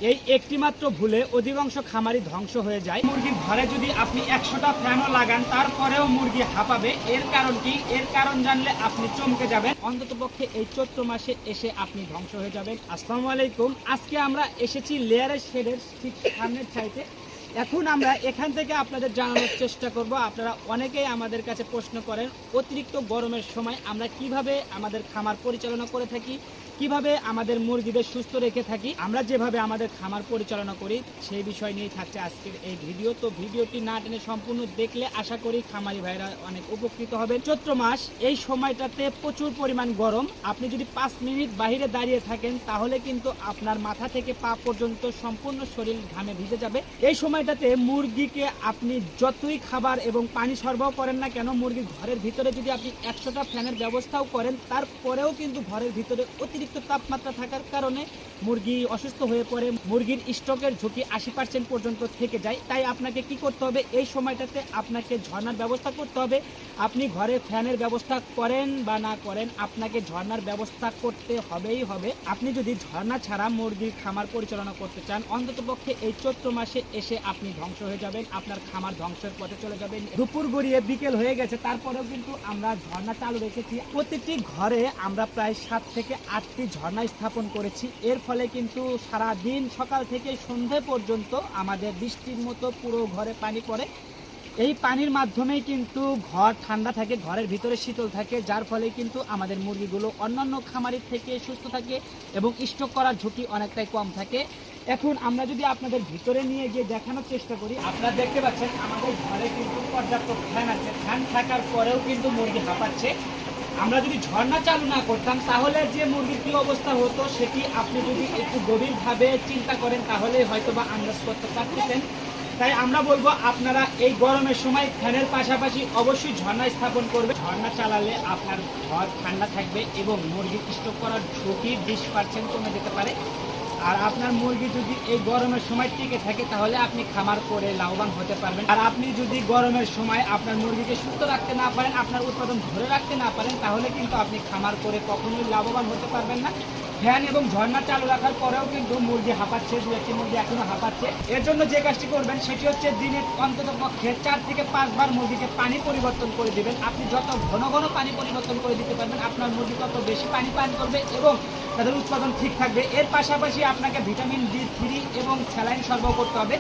এই একটি মাত্র ভুলে অধিকাংশ খামারি ধ্বংস হয়ে যায়। মুরগির ঘরে যদি আপনি 100টা ফ্যানও লাগান তারপরেও মুরগি হাঁপাবে। এর কারণ কি? এর কারণ জানলে আপনি চমকে যাবেন। অন্ততপক্ষে এই চৈত্র মাসে এসে আপনি ধ্বংস হয়ে যাবেন। আসসালামু আলাইকুম। আজকে আমরা এসেছি লেয়ারের শেডের ঠিক সামনের সাইডে। এখন আমরা এখান থেকে আপনাদের জানানোর চেষ্টা করব। আপনারা অনেকেই আমাদের কাছে প্রশ্ন করেন অতিরিক্ত গরমের সময় আমরা কিভাবে আমাদের খামার পরিচালনা করে থাকি, কিভাবে আমাদের মুরগিদের সুস্থ রেখে থাকি। আমরা যেভাবে আমাদের খামার পরিচালনা করি সেই বিষয় নিয়েই থাকছে আজকের এই ভিডিও। তো ভিডিওটি না টেনে সম্পূর্ণ দেখলে আশা করি খামারি ভাইরা অনেক উপকৃত হবেন। চৈত্র মাস, এই সময়টাতে প্রচুর পরিমাণ গরম। আপনি যদি 5 মিনিট বাইরে দাঁড়িয়ে থাকেন তাহলে কিন্তু আপনার মাথা থেকে পা পর্যন্ত সম্পূর্ণ শরীর ঘামে ভিজে যাবে। এই সময়টাতে মুরগিকে আপনি যতই খাবার এবং পানি সরবরাহ করেন না কেন, মুরগির ঘরের ভিতরে যদি আপনি 100টা ফ্যানের ব্যবস্থাও করেন তারপরেও কিন্তু ঘরের ভিতরে অতিরিক্ত তাপমাত্রা থাকার কারণে মুরগি অসুস্থ হয়ে পড়ে। মুরগির স্ট্রোকের ঝুঁকি 80% পর্যন্ত থেকে যায়। তাই আপনাকে কি করতে হবে? এই সময়টাতে আপনাকে ঝর্ণার ব্যবস্থা করতে হবে। আপনি ঘরে ফ্যানের ব্যবস্থা করেন বা না করেন, আপনাকে ঝর্ণার ব্যবস্থা করতে হবেই হবে। আপনি যদি ঝর্ণা ছাড়া মুরগির খামার পরিচালনা করতে চান, অন্ততপক্ষে এই চৈত্র মাসে এসে আপনি ধ্বংস হয়ে যাবেন। আপনার খামার ধ্বংসের পথে চলে যাবেন। দুপুর গড়িয়ে বিকেল হয়ে গেছে, তারপরেও কিন্তু আমরা ঝর্ণা চালু রেখেছি। প্রতিটি ঘরে আমরা প্রায় 7 থেকে 8টি ঝর্ণা স্থাপন করেছি। এর ফলে কিন্তু সারা দিন সকাল থেকে সন্ধে পর্যন্ত আমাদের বৃষ্টির মতো পুরো ঘরে পানি পড়ে। এই পানির মাধ্যমেই কিন্তু ঘর ঠান্ডা থাকে, ঘরের ভিতরে শীতল থাকে, যার ফলে কিন্তু আমাদের মুরগিগুলো অন্যান্য খামারের থেকে সুস্থ থাকে এবং স্ট্রোক করার ঝুঁকি অনেকটাই কম থাকে। এখন আমরা যদি আপনাদের ভিতরে নিয়ে গিয়ে দেখানোর চেষ্টা করি, আপনারা দেখতে পাচ্ছেন আমাদের ঘরে কিন্তু পর্যাপ্ত ফ্যান আছে। ফ্যান থাকার পরেও কিন্তু মুরগি হাঁপাচ্ছে। আমরা যদি ঝর্ণা চালু না করতাম তাহলে যে মুরগির কী অবস্থা হতো সেটি আপনি যদি একটু গভীরভাবে চিন্তা করেন তাহলে হয়তো বা আন্দাজ করতে পারতেছেন। তাই আমরা বলবো আপনারা এই গরমের সময় ফ্যানের পাশাপাশি অবশ্যই ঝর্ণা স্থাপন করবে। ঝর্ণা চালালে আপনার ঘর ঠান্ডা থাকবে এবং মুরগি স্ট্রোক করার ঝুঁকি 20% কমে যেতে পারে। আর আপনার মুরগি যদি এই গরমের সময় টিকে থাকে তাহলে আপনি খামার করে লাভবান হতে পারবেন। আর আপনি যদি গরমের সময় আপনার মুরগিকে সুস্থ রাখতে না পারেন, আপনার উৎপাদন ধরে রাখতে না পারেন, তাহলে কিন্তু আপনি খামার করে কখনোই লাভবান হতে পারবেন না। ফ্যান এবং ঝর্ণা চালু রাখার পরেও কিন্তু মুরগি হাঁপাচ্ছে, 2-1টি মুরগি এখনো হাঁপাচ্ছে। এর জন্য যে কাজটি করবেন সেটি হচ্ছে দিনে অন্তত পক্ষে 4 থেকে 5 বার মুরগিকে পানি পরিবর্তন করে দিবেন। আপনি যত ঘন ঘন পানি পরিবর্তন করে দিতে পারবেন আপনার মুরগি তত বেশি পানি পান করবে এবং তাদের উৎপাদন ঠিক থাকবে। এর পাশাপাশি আপনাকে ভিটামিন D3 এবং স্যালাইন সরবরাহ করতে হবে।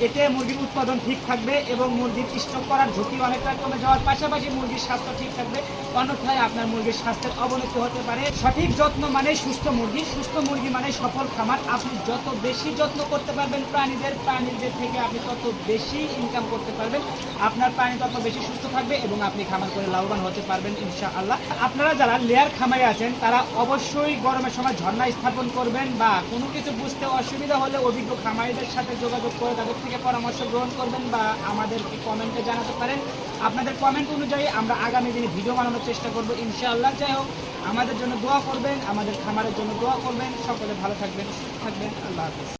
এতে মুরগির উৎপাদন ঠিক থাকবে এবং মুরগির স্ট্রোক করার ঝুঁকি অনেকটা কমে যাওয়ার পাশাপাশি মুরগির স্বাস্থ্য ঠিক থাকবে। অন্যথায় আপনার মুরগির স্বাস্থ্যের অবনতি হতে পারে। সঠিক যত্ন মানে সুস্থ মুরগি, সুস্থ মুরগি মানে সফল খামার। আপনি যত বেশি যত্ন করতে পারবেন প্রাণীদের থেকে আপনি তত বেশি ইনকাম করতে পারবেন। আপনার প্রাণী তত বেশি সুস্থ থাকবে এবং আপনি খামার করে লাভবান হতে পারবেন ইনশাআল্লাহ। আপনারা যারা লেয়ার খামারে আছেন তারা অবশ্যই গরমের সময় ঝর্ণা স্থাপন করবেন, বা কোনো কিছু বুঝতে অসুবিধা হলে অভিজ্ঞ খামারিদের সাথে যোগাযোগ করে তাদের থেকে পরামর্শ গ্রহণ করবেন বা আমাদেরকে কমেন্টে জানাতে পারেন। আপনাদের কমেন্ট অনুযায়ী আমরা আগামী দিনে ভিডিও বানানোর চেষ্টা করব ইনশাআল্লাহ। যাই হোক, আমাদের জন্য দোয়া করবেন, আমাদের খামারের জন্য দোয়া করবেন। সকলে ভালো থাকবেন, সুস্থ থাকবেন। আল্লাহ হাফেজ।